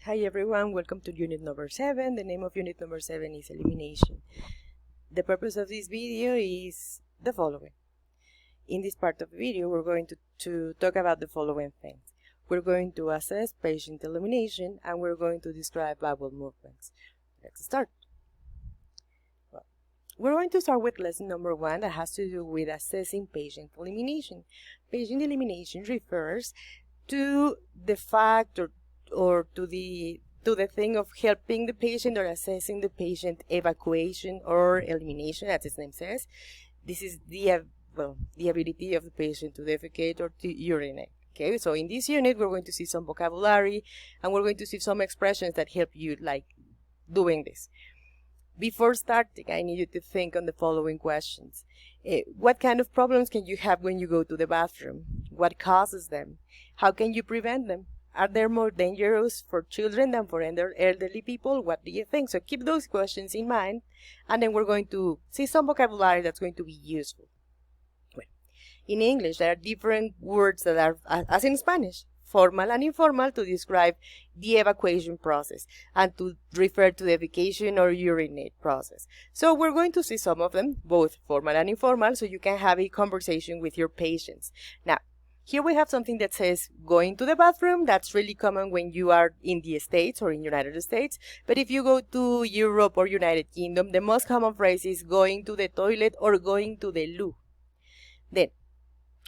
Hi everyone, welcome to unit number 7. The name of unit number 7 is elimination. The purpose of this video is the following. In this part of the video, we're going to talk about the following things. We're going to assess patient elimination and we're going to describe bowel movements. Let's start. Well, we're going to start with lesson number 1 that has to do with assessing patient elimination. Patient elimination refers to the fact or to the thing of helping the patient or assessing the patient evacuation or elimination, as its name says. This is the ability of the patient to defecate or to urinate. Okay, so in this unit we're going to see some vocabulary and we're going to see some expressions that help you like doing this. Before starting, I need you to think on the following questions. What kind of problems can you have when you go to the bathroom? What causes them? How can you prevent them? Are they more dangerous for children than for elderly people? What do you think? So keep those questions in mind, and then we're going to see some vocabulary that's going to be useful. Well, in English, there are different words that are, as in Spanish, formal and informal to describe the evacuation process and to refer to the defecation or urinate process. So we're going to see some of them, both formal and informal, so you can have a conversation with your patients. Now, here we have something that says going to the bathroom. That's really common when you are in the States or in United States. But if you go to Europe or United Kingdom, the most common phrase is going to the toilet or going to the loo. Then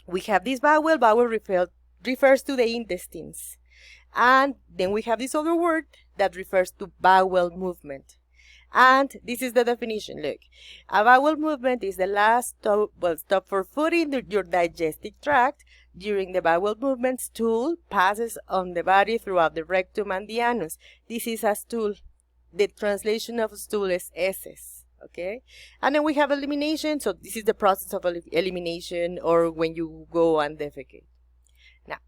we have this vowel. Vowel refers to the intestines. And then we have this other word that refers to bowel movement. And this is the definition. Look, a bowel movement is the last stop for food in your digestive tract. During the bowel movement, stool passes on the body throughout the rectum and the anus. This is a stool. The translation of stool is aces. Okay? And then we have elimination. So this is the process of elimination or when you go and defecate. Now,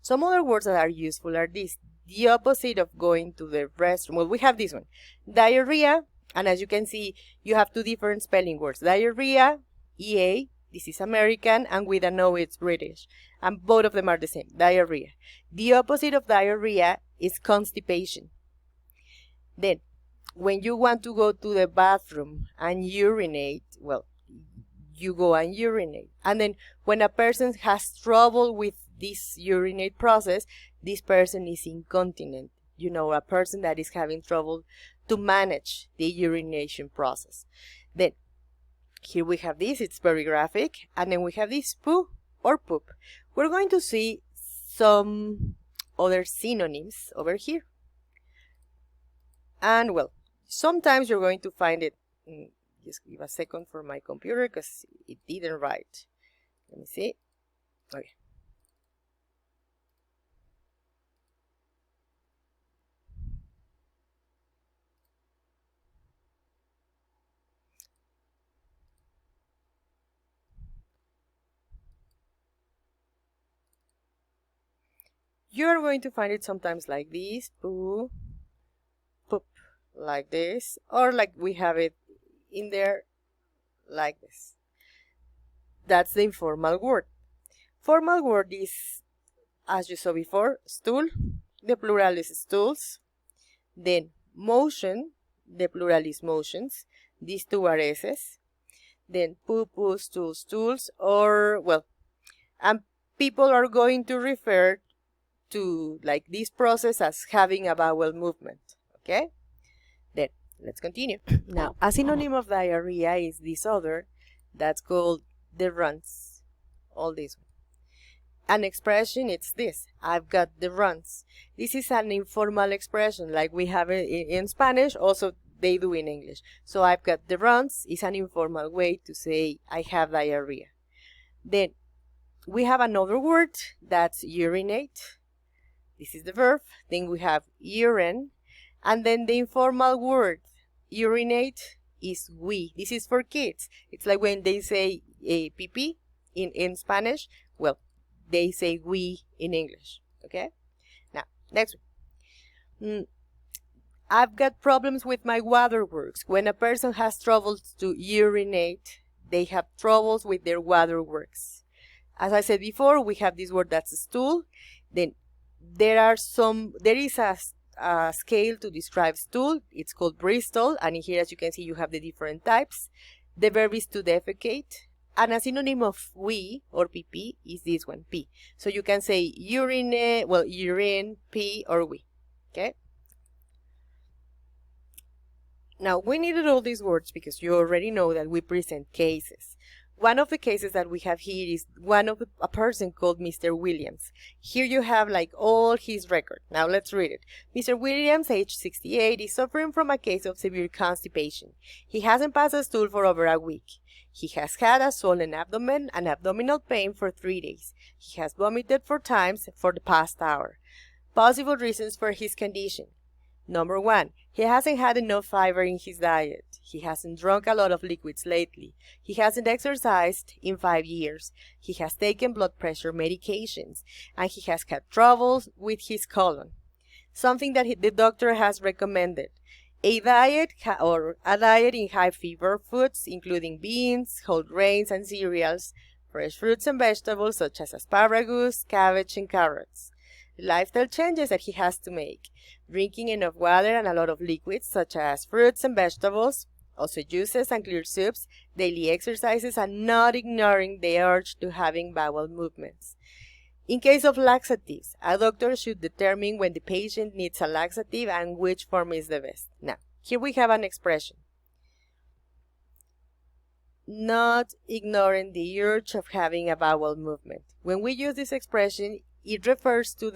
some other words that are useful are these. The opposite of going to the restroom. Well, we have this one. Diarrhea. And as you can see, you have two different spelling words. Diarrhea, EA. This is American, and with an O, it's British. And both of them are the same, diarrhea. The opposite of diarrhea is constipation. Then, when you want to go to the bathroom and urinate, well, you go and urinate. And then, when a person has trouble with this urinate process, this person is incontinent. You know, a person that is having trouble to manage the urination process. Then, here we have this, it's very graphic, and then we have this poo or poop. We're going to see some other synonyms over here. And well, sometimes you're going to find it, just give a second for my computer because it didn't write. Let me see. Okay. You're going to find it sometimes like this, poo, poop, like this, or like we have it in there, like this. That's the informal word. Formal word is, as you saw before, stool, the plural is stools. Then motion, the plural is motions. These two are S's. Then poo, poo, stool, stools, or, well, and people are going to refer to like this process as having a bowel movement. Okay, then let's continue. Now, a synonym of diarrhea is this other that's called the runs. All this one. An expression, it's this: I've got the runs. This is an informal expression like we have it in Spanish, also they do in English. So I've got the runs is an informal way to say I have diarrhea. Then we have another word that's urinate. This is the verb. Then we have urine. And then the informal word urinate is we. This is for kids. It's like when they say pee in Spanish. Well, they say we in English. Okay? Now, next one. I've got problems with my waterworks. When a person has troubles to urinate, they have troubles with their waterworks. As I said before, we have this word that's stool. Then there is a a scale to describe stool. It's called Bristol, and in here, as you can see, you have the different types. The verb is to defecate, and a synonym of wee or pp is this one, pee. So you can say urine, well, urine, pee, or wee. Okay? Now, we needed all these words because you already know that we present cases. One of the cases that we have here is a person called Mr. Williams. Here you have like all his record. Now let's read it. Mr. Williams, age 68, is suffering from a case of severe constipation. He hasn't passed a stool for over a week. He has had a swollen abdomen and abdominal pain for 3 days. He has vomited 4 times for the past hour. Possible reasons for his condition. Number 1, he hasn't had enough fiber in his diet. He hasn't drunk a lot of liquids lately. He hasn't exercised in 5 years. He has taken blood pressure medications. And he has had troubles with his colon. Something that the doctor has recommended. A diet in high fiber foods, including beans, whole grains, and cereals, fresh fruits and vegetables such as asparagus, cabbage, and carrots. Lifestyle changes that he has to make. Drinking enough water and a lot of liquids such as fruits and vegetables, also juices and clear soups, daily exercises, and not ignoring the urge to having bowel movements. In case of laxatives, a doctor should determine when the patient needs a laxative and which form is the best. Now, here we have an expression. Not ignoring the urge of having a bowel movement. When we use this expression, it refers to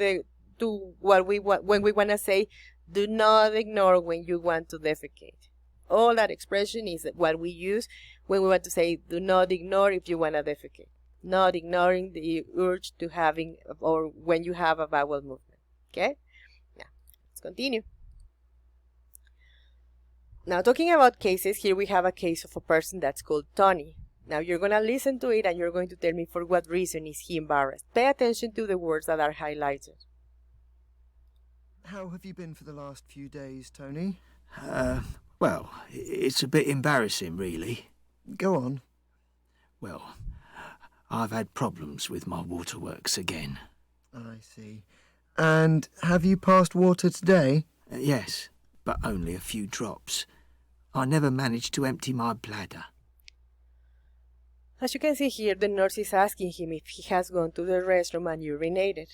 when we want to say, do not ignore when you want to defecate. All that expression is what we use when we want to say, do not ignore if you want to defecate. Not ignoring the urge to having, or when you have a bowel movement. Okay? Now, let's continue. Now, talking about cases, here we have a case of a person that's called Tony. Now, you're going to listen to it and you're going to tell me for what reason is he embarrassed. Pay attention to the words that are highlighted. How have you been for the last few days, Tony? Well, it's a bit embarrassing, really. Go on. Well, I've had problems with my waterworks again. I see. And have you passed water today? Yes, but only a few drops. I never managed to empty my bladder. As you can see here, the nurse is asking him if he has gone to the restroom and urinated.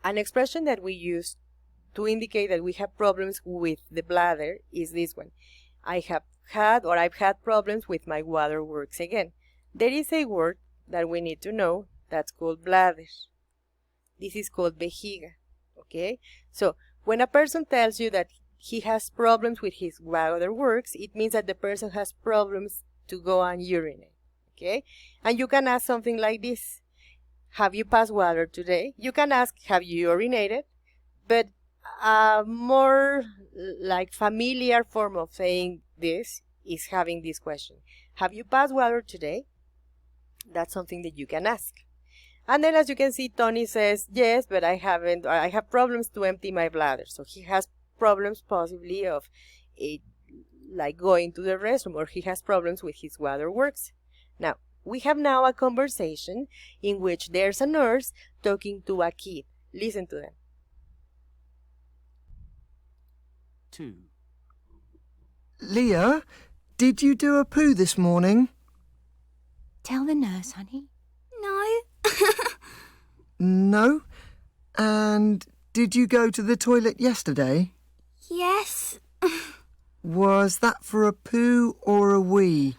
An expression that we use to indicate that we have problems with the bladder is this one. I've had problems with my waterworks again. There is a word that we need to know that's called bladder. This is called vejiga. Okay? So, when a person tells you that he has problems with his waterworks, it means that the person has problems to go and urinate. Okay? And you can ask something like this. Have you passed water today? You can ask, have you urinated? But a more like familiar form of saying this is having this question. Have you passed water today? That's something that you can ask. And then as you can see, Tony says, yes, but I haven't, I have problems to empty my bladder. So he has problems possibly of like going to the restroom, or he has problems with his waterworks. Now, we have now a conversation in which there's a nurse talking to a kid. Listen to them. 2. Leah, did you do a poo this morning? Tell the nurse, honey. No. No? And did you go to the toilet yesterday? Yes. Was that for a poo or a wee?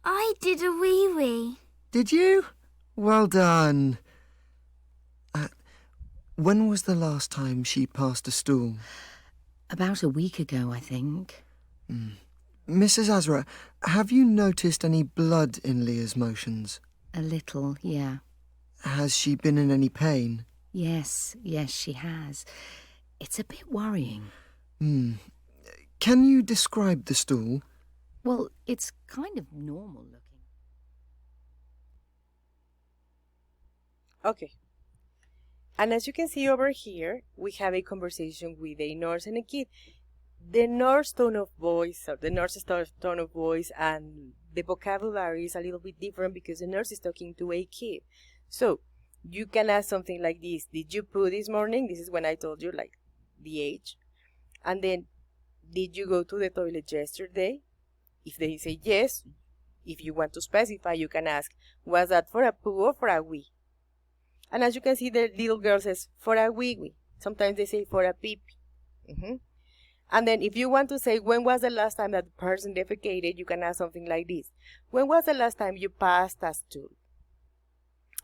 I did a wee-wee. Did you? Well done. When was the last time she passed a stool? About a week ago, I think. Mrs. Azra, have you noticed any blood in Leah's motions? A little, yeah. Has she been in any pain? Yes, she has. It's a bit worrying. Can you describe the stool? Well, it's kind of normal looking. Okay. And as you can see over here, we have a conversation with a nurse and a kid. The nurse's tone of voice, or the nurse's tone of voice, and the vocabulary is a little bit different because the nurse is talking to a kid. So, you can ask something like this. Did you poo this morning? This is when I told you, like, the age. And then, did you go to the toilet yesterday? If they say yes, if you want to specify, you can ask, was that for a poo or for a wee? And as you can see, the little girl says, for a wee-wee. Sometimes they say for a pee-pee. And then if you want to say, when was the last time that the person defecated, you can ask something like this. When was the last time you passed a stool?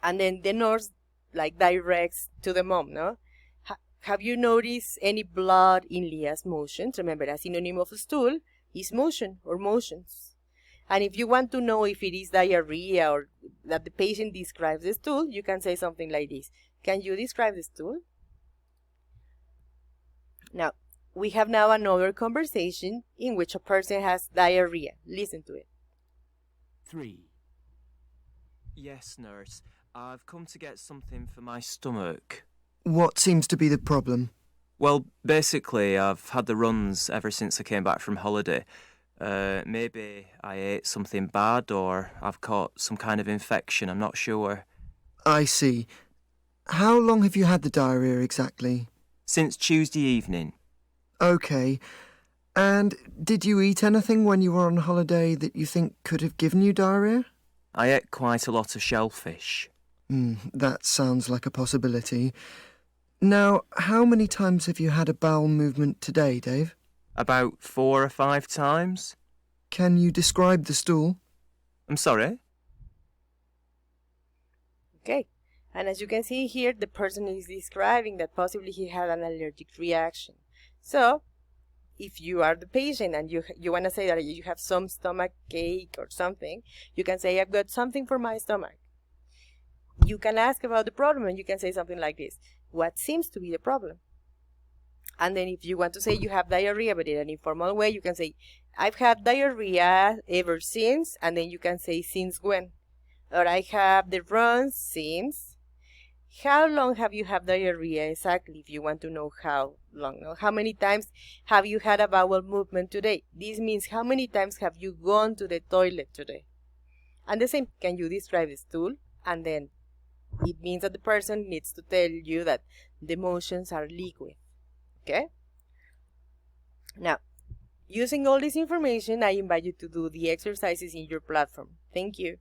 And then the nurse directs to the mom, no? Have you noticed any blood in Leah's motions? Remember, a synonym of stool is motion or motions. And if you want to know if it is diarrhea or that the patient describes the stool, you can say something like this. Can you describe the stool? Now, we have now another conversation in which a person has diarrhea. Listen to it. 3. Yes, nurse. I've come to get something for my stomach. What seems to be the problem? Well, basically, I've had the runs ever since I came back from holiday. Maybe I ate something bad or I've caught some kind of infection, I'm not sure. I see. How long have you had the diarrhea exactly? Since Tuesday evening. Okay. And did you eat anything when you were on holiday that you think could have given you diarrhea? I ate quite a lot of shellfish. That sounds like a possibility. Now, how many times have you had a bowel movement today, Dave? About 4 or 5 times. Can you describe the stool? I'm sorry? Okay. And as you can see here, the person is describing that possibly he had an allergic reaction. So, if you are the patient and you want to say that you have some stomach ache or something, you can say, I've got something for my stomach. You can ask about the problem and you can say something like this. What seems to be the problem? And then if you want to say you have diarrhea, but in an informal way, you can say, I've had diarrhea ever since, and then you can say, since when? Or I have the runs since. How long have you had diarrhea exactly, if you want to know how long? No? How many times have you had a bowel movement today? This means how many times have you gone to the toilet today? And the same, can you describe the stool? And then it means that the person needs to tell you that the motions are liquid. Okay? Now, using all this information, I invite you to do the exercises in your platform. Thank you.